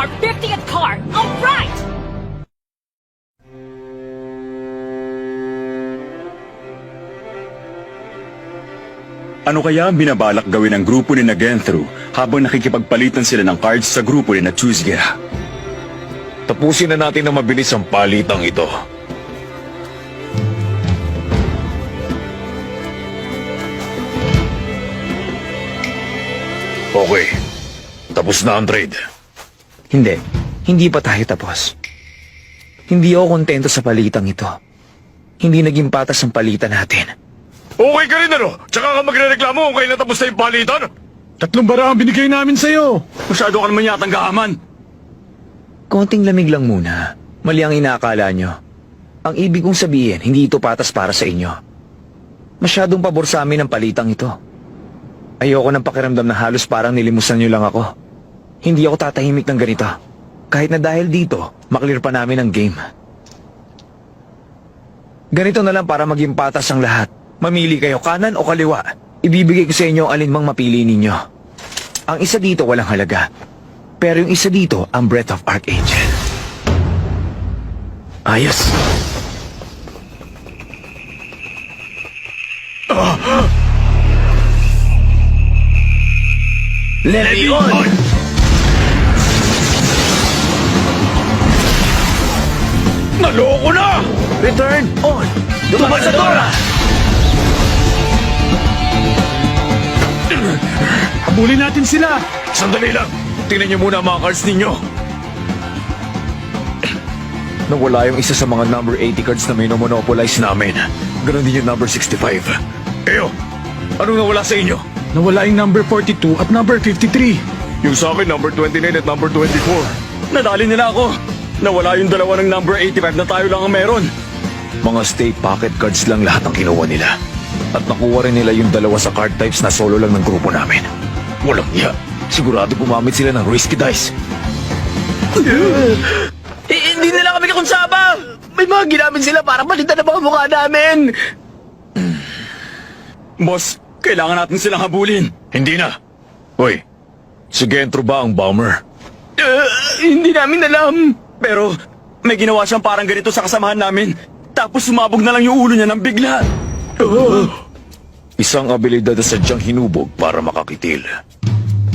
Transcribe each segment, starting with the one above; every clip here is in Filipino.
our 50th card! Alright! Ano kaya ang binabalak gawin ng grupo ni Nagenthru habang nakikipagpalitan sila ng cards sa grupo ni Chusgia? Tapusin na natin na mabilis ang palitang ito. Okay. Tapos na ang trade. Hindi pa tayo tapos. Hindi ako kontento sa palitang ito. Hindi naging patas ang palitan natin. Okay ka rin ano? Tsaka ka magre-reklamo kung kailan tapos na yung palitan? 3 bara ang binigay namin sa'yo. Masyado ka naman yatang gahaman. Konting lamig lang muna. Mali ang inaakala nyo. Ang ibig kong sabihin, hindi ito patas para sa inyo. Masyadong pabor sa amin ang palitang ito. Ayoko ng pakiramdam na halos parang nilimusan nyo lang ako. Hindi ako tatahimik ng ganito. Kahit na dahil dito, maklear pa namin ang game. Ganito na lang para maging patas ang lahat. Mamili kayo kanan o kaliwa. Ibibigay ko sa inyo ang alinmang mapili ninyo. Ang isa dito walang halaga. Pero yung isa dito, ang Breath of Archangel. Ayos. Levion! Naloko na! Return on! Dumasadora! Habulin natin sila. Sandali lang! Tingnan niyo muna ang mga cards ninyo. Nawala yung isa sa mga number 80 cards na minomonopolize namin. Ganon din yung number 65. Eyo, anong nawala sa inyo? Nawala yung number 42 at number 53. Yung sa akin, number 29 at number 24. Nadali nila ako. Nawala yung dalawa ng number 85 na tayo lang ang meron. Mga state pocket cards lang lahat ang kinuha nila. At nakuha rin nila yung dalawa sa card types na solo lang ng grupo namin. Walang iya. Sigurado gumamit sila ng risky dice. Hindi nila kami kakonsaba! May mga ginamit sila para palitan ang mga mukha namin! Boss, kailangan natin silang habulin. Hindi na. Hoy, si Gentro ba ang bomber? Hindi namin alam! Pero may ginawa siyang parang ganito sa kasamahan namin. Tapos sumabog na lang yung ulo niya ng bigla. Isang abilidad na sadyang hinubog para makakitil.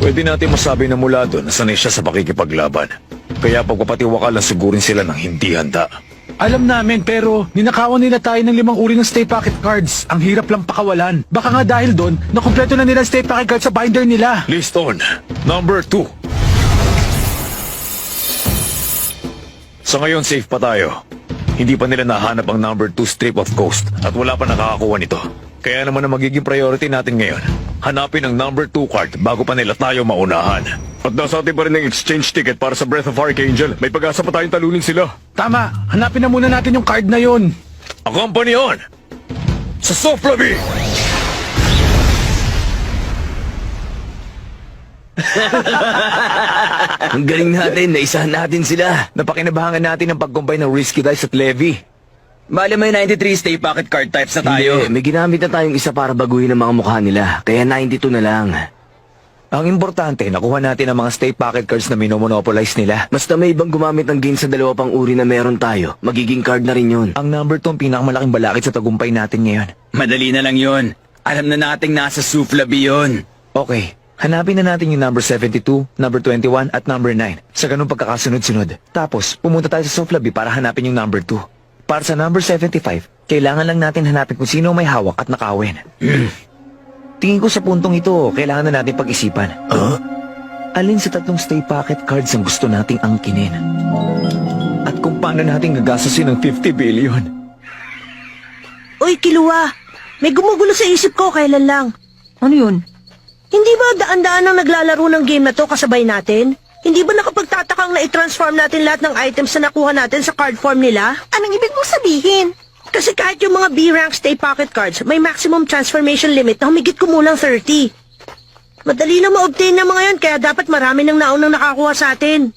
Pwede natin masabi na mula doon na sanay siya sa pakikipaglaban. Kaya pagpapatiwakal na sigurin sila ng hindi handa. Alam namin pero ninakawan nila tayo ng 5 uri ng stay pocket cards. Ang hirap lang pakawalan. Baka nga dahil doon, nakumpleto na nila ang stay pocket cards sa binder nila. List on. Number 2. Sa ngayon, safe pa tayo. Hindi pa nila nahanap ang number 2 strip of coast at wala pa nakakakuha nito. Kaya naman ang magiging priority natin ngayon, hanapin ang number 2 card bago pa nila tayo maunahan. At nasa atin pa rin ang exchange ticket para sa Breath of Archangel. May pag-asa pa tayong talunin sila. Tama, hanapin na muna natin yung card na yun. Accompany on! Sa Soflabi! Ang galing natin, naisahan natin sila. Napakinabahangan natin ang pag-combine ng risky dice at levy. Bale may 93 stay pocket card types na tayo. Hindi, may ginamit na tayong isa para baguhin ang mga mukha nila. Kaya 92 na lang. Ang importante, nakuha natin ang mga stay pocket cards na minomonopolize nila. Basta may ibang gumamit ng game sa dalawa pang uri na meron tayo, magiging card na rin yun. Ang number 2 ang pinakamalaking balakid sa tagumpay natin ngayon. Madali na lang yon. Alam na nating nasa Suflabi yun. Okay, hanapin na natin yung number 72, number 21 at number 9 sa ganung pagkakasunod-sunod. Tapos, pumunta tayo sa Soflabi para hanapin yung number 2. Para sa number 75, kailangan lang natin hanapin kung sino may hawak at nakawin. Tingin ko sa puntong ito, kailangan na natin pag-isipan. Alin sa 3 stay pocket cards ang gusto nating angkinin? At kung paano natin gagastusin ng 50 billion? Uy, Kilua! May gumugulo sa isip ko kailan lang. Ano yun? Hindi ba daan-daan ang naglalaro ng game na to kasabay natin? Hindi ba nakapagtatakang na i-transform natin lahat ng items na nakuha natin sa card form nila? Anong ibig mong sabihin? Kasi kahit yung mga B-rank stay pocket cards, may maximum transformation limit na humigit kumulang 30. Madali na ma-obtain ng mga yan, kaya dapat marami nang naunang nakakuha sa atin.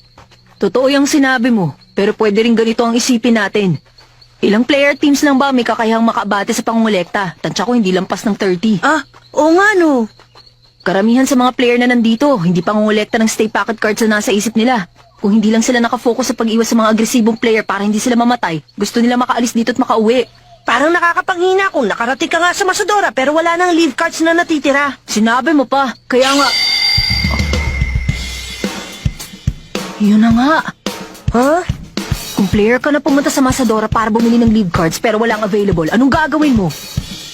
Totoo yung sinabi mo, pero pwede rin ganito ang isipin natin. Ilang player teams lang ba may kakayahang makabate sa pangungulekta? Tansya ko hindi lampas ng 30. Ah, oo nga no. Karamihan sa mga player na nandito, hindi pa ngongolekta ng stay packet cards na nasa isip nila. Kung hindi lang sila nakafocus sa pag-iwas sa mga agresibong player para hindi sila mamatay, gusto nila makaalis dito at makauwi. Parang nakakapanghina kung nakarating ka nga sa Masadora pero wala nang leave cards na natitira. Sinabi mo pa, kaya nga... Yun na nga. Huh? Kung player ka na pumunta sa Masadora para bumili ng leave cards pero walang available, anong gagawin mo?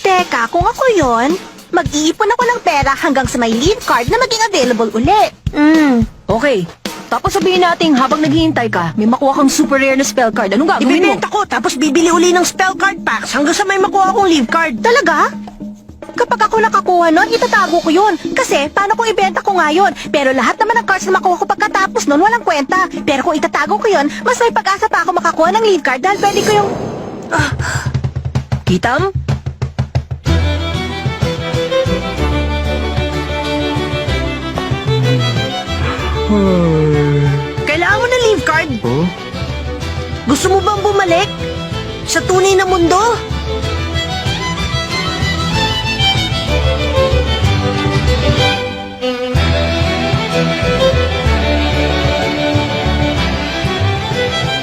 Teka, kung ako yon, mag-iipon ako ng pera hanggang sa may leave card na maging available uli. Okay, tapos sabihin natin habang naghihintay ka, may makuha kang super rare na spell card. Anong gagawin mo? Ibibenta ko tapos bibili uli ng spell card packs hanggang sa may makuha akong leave card. Talaga? Kapag ako nakakuha nun, itatago ko yun. Kasi, paano kung ibenta ko nga yun? Pero lahat naman ng cards na makuha ko pagkatapos nun, walang kwenta. Pero kung itatago ko yun, mas may pag-asa pa ako makakuha ng leave card dahil pwede ko yung... Kitam? Kailangan mo ng leave card? Gusto mo bang bumalik? Sa tunay na mundo?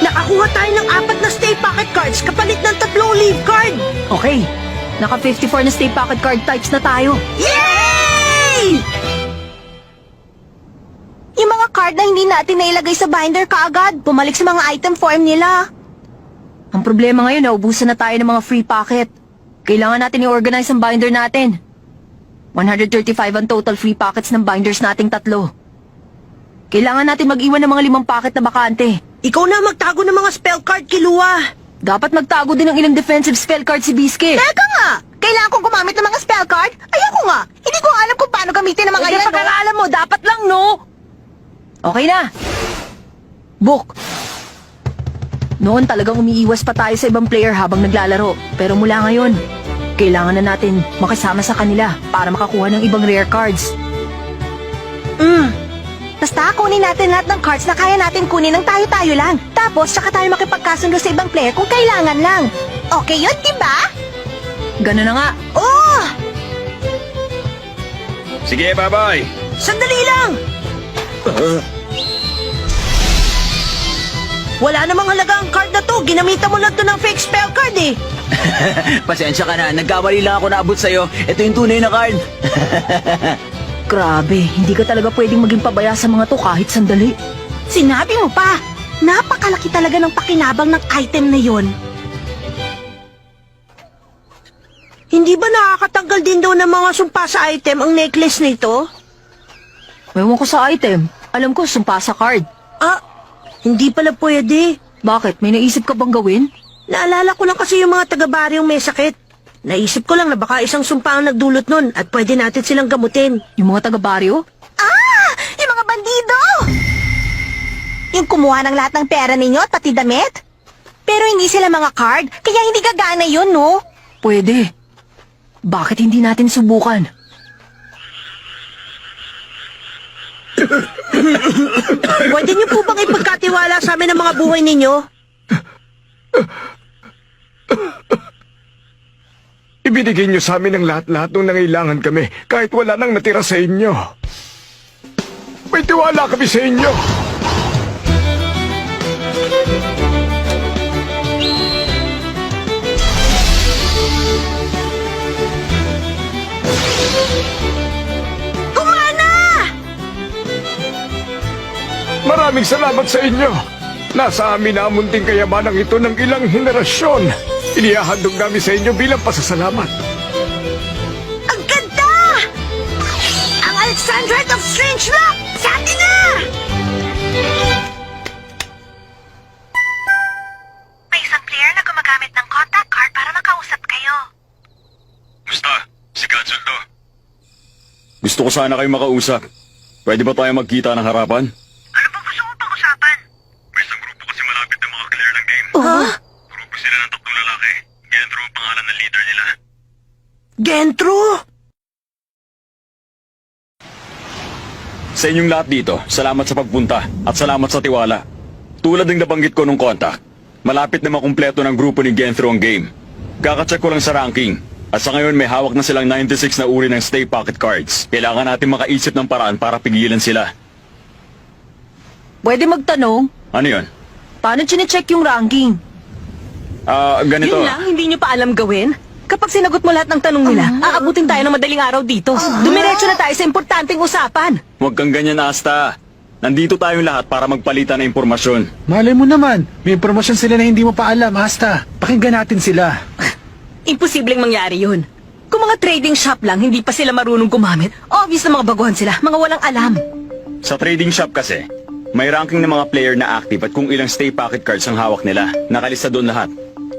Nakakuha tayo ng 4 na stay pocket cards kapalit ng 3 leave card. Okay, naka 54 na stay pocket card types na tayo. Yay! Yung mga card na hindi natin nailagay sa binder kaagad, bumalik sa mga item form nila. Ang problema ngayon, naubusan na tayo ng mga free pocket. Kailangan natin i-organize ang binder natin. 135 ang total free pockets ng binders nating 3. Kailangan natin mag-iwan ng mga 5 pocket na bakante. Ikaw na magtago ng mga spell card, Kilua. Dapat magtago din ng ilang defensive spell card si Biscuit. Teka nga! Kailangan kong gumamit ng mga spell card? Ayoko nga! Hindi ko alam kung paano gamitin ang mga Hindi yan, no? pagkakaalam mo, dapat lang, no? Okay na. Book. Noon talagang umiiwas pa tayo sa ibang player habang naglalaro. Pero mula ngayon, kailangan na natin makisama sa kanila para makakuha ng ibang rare cards. Basta kunin natin lahat ng cards na kaya natin kunin ng tayo-tayo lang. Tapos, saka tayo makipagkasundo sa ibang player kung kailangan lang. Okay yun, diba? Ganun na nga. Oh! Sige, bye-bye! Sandali lang! Wala namang halaga ang card na to. Ginamitan mo lang to ng fake spell card eh. Pasensya ka na, nagkamali lang ako naabot sa'yo. Ito yung tunay na card. Grabe, hindi ka talaga pwedeng maging pabaya sa mga to kahit sandali. Sinabi mo pa, napakalaki talaga ng pakinabang ng item na yon. Hindi ba nakakatanggal din daw ng mga sumpa sa item ang necklace nito? Ewan ko sa item. Alam ko, sumpa sa card. Ah, hindi pala pwede. Bakit? May naisip ka bang gawin? Naalala ko lang kasi yung mga taga-baryong may sakit. Naisip ko lang na baka isang sumpa ang nagdulot nun at pwede natin silang gamutin. Yung mga taga-baryo? Ah! Yung mga bandido! Yung kumuha ng lahat ng pera ninyo at pati damit? Pero hindi sila mga card, kaya hindi gagana yun, no? Pwede. Bakit hindi natin subukan? Pwede niyo po bang ipagkatiwala sa amin ang mga buhay ninyo? Ibinigay niyo sa amin ang lahat-lahat nung nangailangan kami, kahit wala nang natira sa inyo. May tiwala kami sa inyo. Kumana! Maraming salamat sa inyo. Nasa amin na ang munting kayamanang ito ng ilang henerasyon. Inihahandog namin sa inyo bilang pasasalamat. Ang ganda! Ang Alexandrite of Strangelock! Sa atin na! May isang player na gumagamit ng contact card para makausap kayo. Basta, si Cancel to. Gusto ko sana kayo makausap. Pwede ba tayo magkita ng harapan? Ano ba gusto mo pag-usapan? May isang grupo kasi malapit na maka-clear ng game. Grupo sila ng 3 lalaki. Gendro ang pangalan ng leader nila. Gentro! Sa inyong lahat dito, salamat sa pagpunta at salamat sa tiwala. Tulad ng nabanggit ko nung contact, malapit na makumpleto ng grupo ni Genthro ang game. Kakacheck ko lang sa ranking. At sa ngayon may hawak na silang 96 na uri ng Stay Pocket Cards. Kailangan natin makaisip ng paraan para pigilan sila. Pwede magtanong, Ano yun? paano chinecheck yung ranking? Ganito. Yun lang, hindi nyo pa alam gawin? Kapag sinagot mo lahat ng tanong nila, aabutin tayo ng madaling araw dito. Dumiretso na tayo sa importanteng usapan. Huwag kang ganyan, Asta. Nandito tayong lahat para magpalitan ng impormasyon. Malay mo naman, may impormasyon sila na hindi mo pa alam, Asta. Pakinggan natin sila. Imposibleng mangyari yun. Kung mga trading shop lang, hindi pa sila marunong gumamit, obvious na mga baguhan sila, mga walang alam. Sa trading shop kasi, may ranking ng mga player na active at kung ilang Stay Pocket Cards ang hawak nila. Nakalista doon lahat.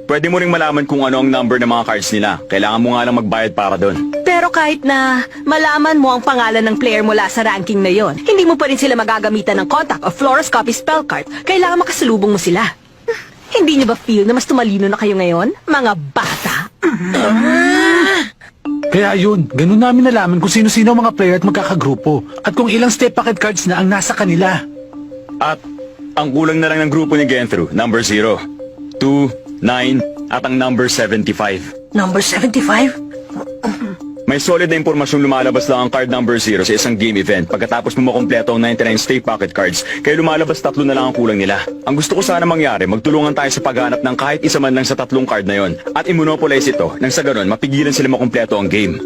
Pwede mo ring malaman kung ano ang number ng mga cards nila. Kailangan mo nga lang magbayad para doon. Pero kahit na malaman mo ang pangalan ng player mula sa ranking na yon, hindi mo pa rin sila magagamitan ng contact o fluoroscopy spell card. Kailangan makasalubong mo sila. Hindi nyo ba feel na mas tumalino na kayo ngayon, mga bata? Kaya yun, ganun namin nalaman kung sino-sino ang mga player at magkakagrupo. At kung ilang Stay Pocket Cards na ang nasa kanila. At ang kulang na lang ng grupo ni Genthru, number 0, 2, 9, at ang number 75. Number 75? May solid na impormasyong lumalabas lang ang card number 0 sa isang game event pagkatapos mo makompleto ang 99 Stay Pocket Cards, kaya lumalabas 3 na lang ang kulang nila. Ang gusto ko sana mangyari, magtulungan tayo sa paghanap ng kahit isa man lang sa 3 card na yon at immonopolize ito nang sa ganon mapigilan sila makompleto ang game.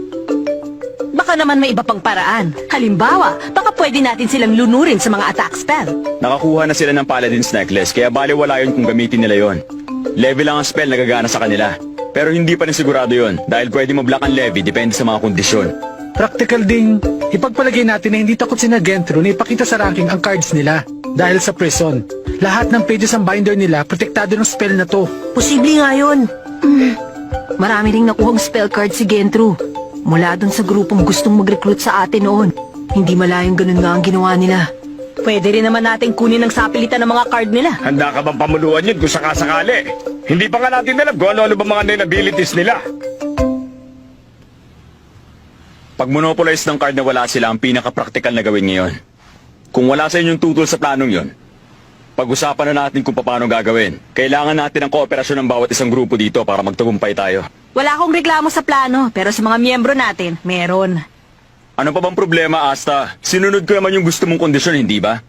Baka naman may iba pang paraan. Halimbawa, baka pwede natin silang lunurin sa mga attack spell. Nakakuha na sila ng Paladin's Necklace kaya baliwala yun kung gamitin nila yon. Level lang ang spell na gagana sa kanila. Pero hindi pa rin sigurado yon dahil pwede mo-block ang levy depende sa mga kondisyon. Practical ding, ipagpalagay natin na hindi takot sina Genthru na ipakita sa ranking ang cards nila. Dahil sa prison, lahat ng pages ang binder nila protektado ng spell na to. Posible nga yun. Marami ring nakuhang spell card si Genthru. Mula dun sa grupong gustong mag-recruit sa atin noon. Hindi malayong ganun nga ang ginawa nila. Pwede rin naman natin kunin ang sapilitan ng mga card nila. Handa ka bang pamuluan yun kung sakasakali? Hindi pa nga natin alam kung ano-ano ba mga abilities nila. Pag monopolize ng card na wala sila ang pinaka-practical na gawin ngayon. Kung wala sa inyong tutol sa planong yon, pag-usapan na natin kung paano gagawin. Kailangan natin ang kooperasyon ng bawat isang grupo dito para magtagumpay tayo. Wala akong reklamo sa plano, pero sa mga miyembro natin, meron. Ano pa bang problema, Asta? Sinunod ko naman yung gusto mong kondisyon, hindi ba?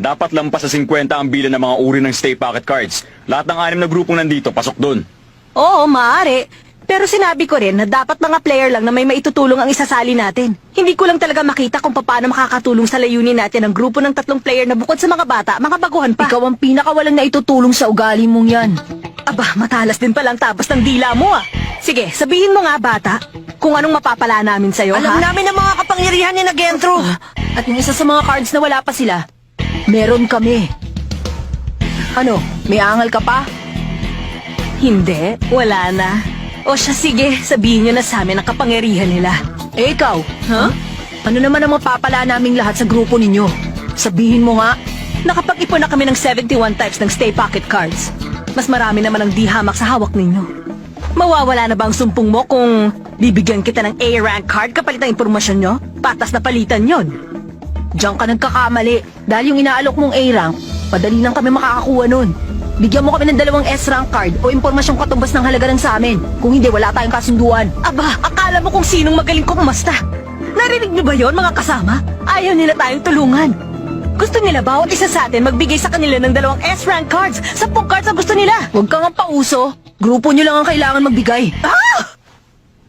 Dapat lampas sa 50 ang bilan ng mga uri ng Stay Pocket Cards. Lahat ng 6 na grupong nandito, pasok dun. Oo, maaari. Pero sinabi ko rin na dapat mga player lang na may maitutulong ang isasali natin. Hindi ko lang talaga makita kung paano makakatulong sa layunin natin ang grupo ng 3 player na bukod sa mga bata, mga baguhan pa. Ikaw ang pinakawalang naitutulong sa ugali mong yan. Aba, matalas din palang tapos ng dila mo ah. Sige, sabihin mo nga bata, kung anong mapapala namin sa'yo, Alam ha? namin ang mga kapangyarihan ni na Genthru. At yung isa sa mga cards na wala pa sila, meron kami. Ano, may angal ka pa? Hindi, wala na. O siya, sige, sabihin nyo na sa amin ang kapangyarihan nila. Eh ikaw, ha? Ano naman ang mapapala naming lahat sa grupo ninyo? Sabihin mo nga. Nakapag-ipon na kami ng 71 types ng Stay Pocket Cards. Mas marami naman ang di-hamak sa hawak ninyo. Mawawala na ba ang sumpong mo kung bibigyan kita ng A-rank card kapalit ng impormasyon nyo? Patas na palitan yon. Diyan ka nagkakamali. Dahil yung inaalok mong A-rank, padali lang kami makakakuha nun. Bigyan mo kami ng 2 S-rank card o impormasyong katumbas ng halaga ng sa amin. Kung hindi, wala tayong kasunduan. Aba, akala mo kung sinong magaling kumasta. Narinig niyo ba yon mga kasama? Ayaw nila tayong tulungan. Gusto nila bawat isa sa atin magbigay sa kanila ng 2 S-rank cards. 10 cards ang gusto nila. Huwag kang ang pauso. Grupo nyo lang ang kailangan magbigay. Ah!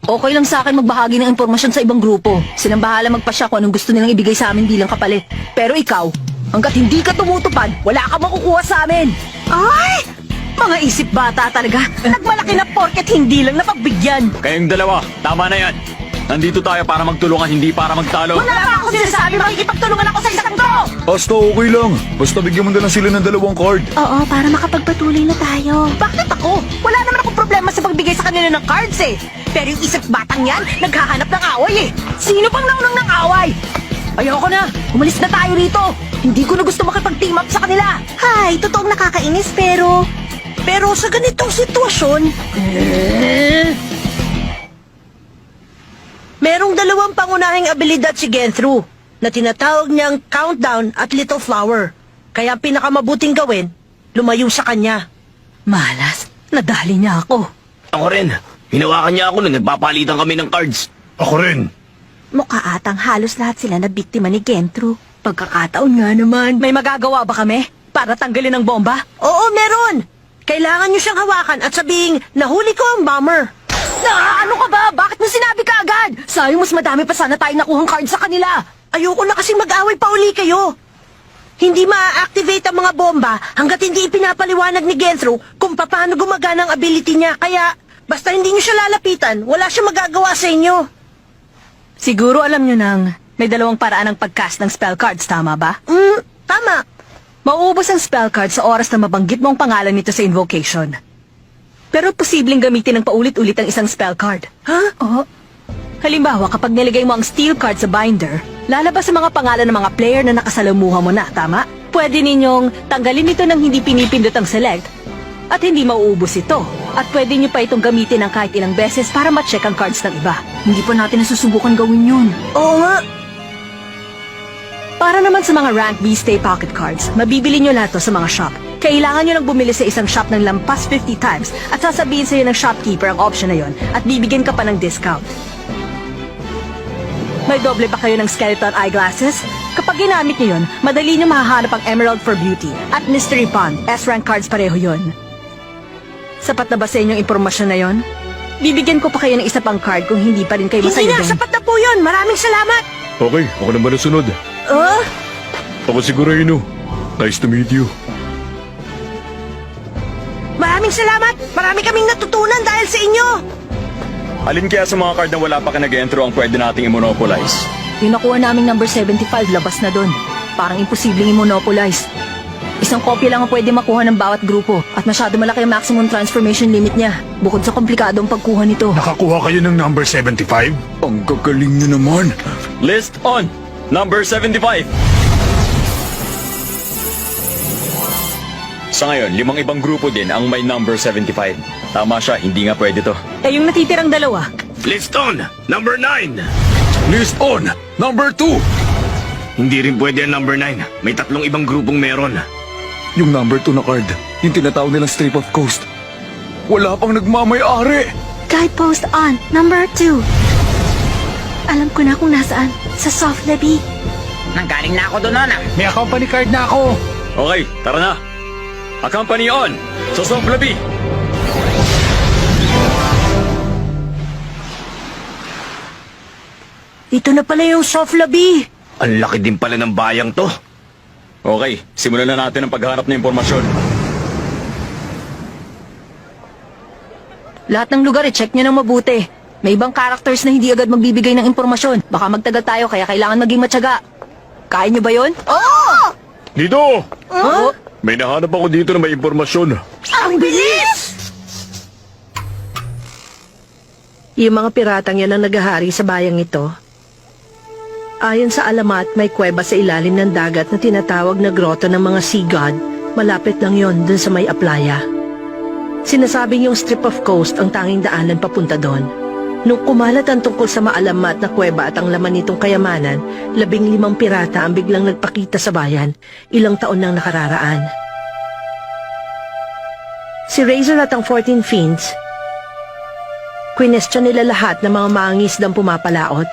Okay lang sa akin magbahagi ng impormasyon sa ibang grupo. Silang bahala magpasya kung anong gusto nilang ibigay sa amin bilang kapalit. Pero ikaw, hanggat hindi ka tumutupad, wala ka makukuha sa amin. Ay! Mga isip bata talaga. Nagmalaki na porket hindi lang napagbigyan. Kayong dalawa, tama na yan. Nandito tayo para magtulungan, hindi para magtalo. Wala pa ako sinasabi, makikipagtulungan ako sa isang ko! Basta okay lang. Basta bigyan mo na lang sila ng 2 card. Oo, para makapagpatuloy na tayo. Bakit ako? Wala naman akong problema sa pagbigay sa kanila ng cards eh. Pero yung isip batang yan, naghahanap ng away eh. Sino pang naunang ng away? Ayoko na. Umalis na tayo rito. Hindi ko na gusto makipag-team up sa kanila. Hay, totoong nakakainis pero... Pero sa ganitong sitwasyon... Merong 2 pangunahing abilidad si Genthru na tinatawag niyang Countdown at Little Flower. Kaya ang pinakamabuting gawin, lumayo sa kanya. Malas, nadali niya ako. Ako rin. Hinawakan niya ako nung nagpapalitan kami ng cards. Ako rin. Mukha atang halos lahat sila na biktima ni Gentru. Pagkakataon nga naman. May magagawa ba kami para tanggalin ang bomba? Oo, meron. Kailangan nyo siyang hawakan at sabihing, nahuli ko ang bomber. Ano ka ba? Bakit mo sinabi ka agad? Sayang mas madami pa sana tayong nakuhang card sa kanila. Ayoko na kasing mag-away pa uli kayo. Hindi ma-activate ang mga bomba hanggat hindi ipinapaliwanag ni Gentru kung paano gumagana ang ability niya. Kaya, basta hindi nyo siya lalapitan, wala siya magagawa sa inyo. Siguro alam nyo nang may dalawang paraan ng pag-cast ng spell cards, tama ba? Tama. Mauubos ang spell card sa oras na mabanggit mo ang pangalan nito sa invocation. Pero posibleng gamitin ng paulit-ulit ang isang spell card. Ha? Oo. Halimbawa, kapag nilagay mo ang steel card sa binder, lalabas ang mga pangalan ng mga player na nakasalamuha mo na, tama? Pwede ninyong tanggalin ito nang hindi pinipindot ang select at hindi mauubos ito. At pwede nyo pa itong gamitin ng kahit ilang beses para ma-check ang cards ng iba. Hindi pa natin nasusubukan gawin yun. Oo nga. Para naman sa mga rank B stay pocket cards, mabibili nyo lahat to sa mga shop. Kailangan nyo lang bumili sa isang shop ng lampas 50 times at sasabihin sa'yo ng shopkeeper ang option na yon at bibigyan ka pa ng discount. May doble pa kayo ng skeleton eyeglasses? Kapag ginamit nyo yun, madali nyo mahahanap ang Emerald for Beauty at Mystery Pond. S-rank cards pareho yon. Sapat na ba sa inyong impormasyon na yon? Bibigyan ko pa kayo ng isa pang card kung hindi pa rin kayo Hindi na, masayabing. sapat na po yun. Maraming salamat. Okay, ako naman ang sunod. Ako siguro Inu. Nice to meet you. Maraming salamat. Marami kaming natutunan dahil sa inyo. Alin kaya sa mga card na wala pa ka nag-entro ang pwede nating i-monopolize? Yung nakuha naming number 75, labas na dun. Parang imposibleng i-monopolize. Isang kopya lang ang pwede makuha ng bawat grupo at masyado malaki ang maximum transformation limit niya. Bukod sa komplikado ang pagkuha nito. Nakakuha kayo ng number 75? Ang gagaling nyo naman. List on! Number 75! Sa ngayon, 5 ibang grupo din ang may number 75. Tama siya, hindi nga pwede to. Eh yung natitirang dalawa, List on! Number 9! List on! Number 2! Hindi rin pwede ang number 9. May 3 ibang grupong meron. Yung number 2 na card, yung tinatawag nilang Strip of Coast. Wala pang nagmamay-ari! Guidepost on, number 2. Alam ko na kung nasaan. Sa soft lobby. Nanggaling na ako doon, Nona. May company card na ako. Okay, tara na! Accompany on! Sa Soplabi! Dito na pala yung soft lobby. Ang laki din pala ng bayang to. Okay, simulan na natin ang paghanap ng impormasyon. Lahat ng lugar, i-check nyo ng mabuti. May ibang characters na hindi agad magbibigay ng impormasyon. Baka magtagal tayo, kaya kailangan maging matyaga. Kaya nyo ba yun? Dito! Oo. May nahanap ako dito na may impormasyon. Ang bilis! Yung mga piratang yan ang naghahari sa bayang ito. Ayon sa alamat, may kuweba sa ilalim ng dagat na tinatawag na grotto ng mga sea god. Malapit lang yon dun sa may aplaya. Sinasabing yung strip of coast ang tanging daanan papunta doon. Nung kumalat ang tungkol sa maalamat na kuweba at ang laman nitong kayamanan, 15 pirata ang biglang nagpakita sa bayan, ilang taon nang nakararaan. Si Razor at ang 14 Fiends, kwinestyon nila lahat ng mga mangingisdang pumapalaot.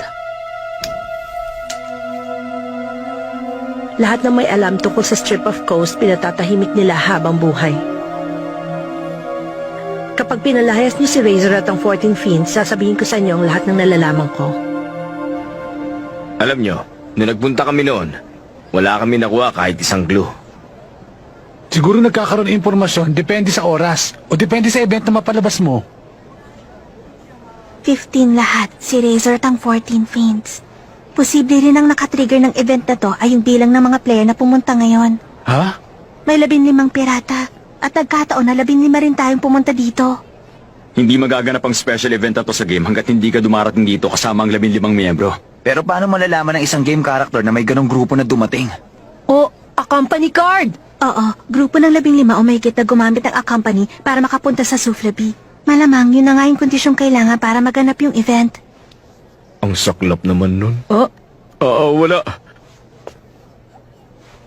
Lahat ng may alam tungkol sa strip of coast, pinatatahimik nila habang buhay. Kapag pinalayas niyo si Razor at ang 14 Fiends, sasabihin ko sa inyo ang lahat ng nalalaman ko. Alam nyo, nung nagpunta kami noon, wala kami nakuha kahit isang clue. Siguro nagkakaroon ng impormasyon, depende sa oras. O depende sa event na mapalabas mo. 15 lahat, si Razor at ang 14 Fiends. Posible rin ang nakatrigger ng event na to ay yung bilang ng mga player na pumunta ngayon. Ha? May 15 pirata. At nagkataon na 15 rin tayong pumunta dito. Hindi magaganap ang special event na to sa game hanggat hindi ka dumarating dito kasama ang 15 miyembro. Pero paano malalaman ng isang game character na may ganong grupo na dumating? O, a company card! Oo, grupo ng 15 o mahigit na gumamit ng company para makapunta sa Souflabi. Malamang yun na nga yung kondisyong kailangan para maganap yung event. Ang saklap naman nun. Wala.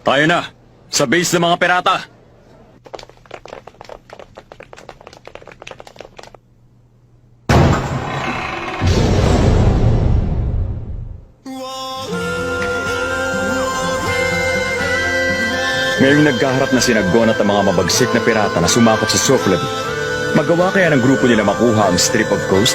Tayo na, sa base ng mga pirata. Ngayong nagkaharap na si Gon at ang mga mabagsik na pirata na sumakot sa Soflabi, magawa kaya ng grupo nila makuha ang Strip of Coast?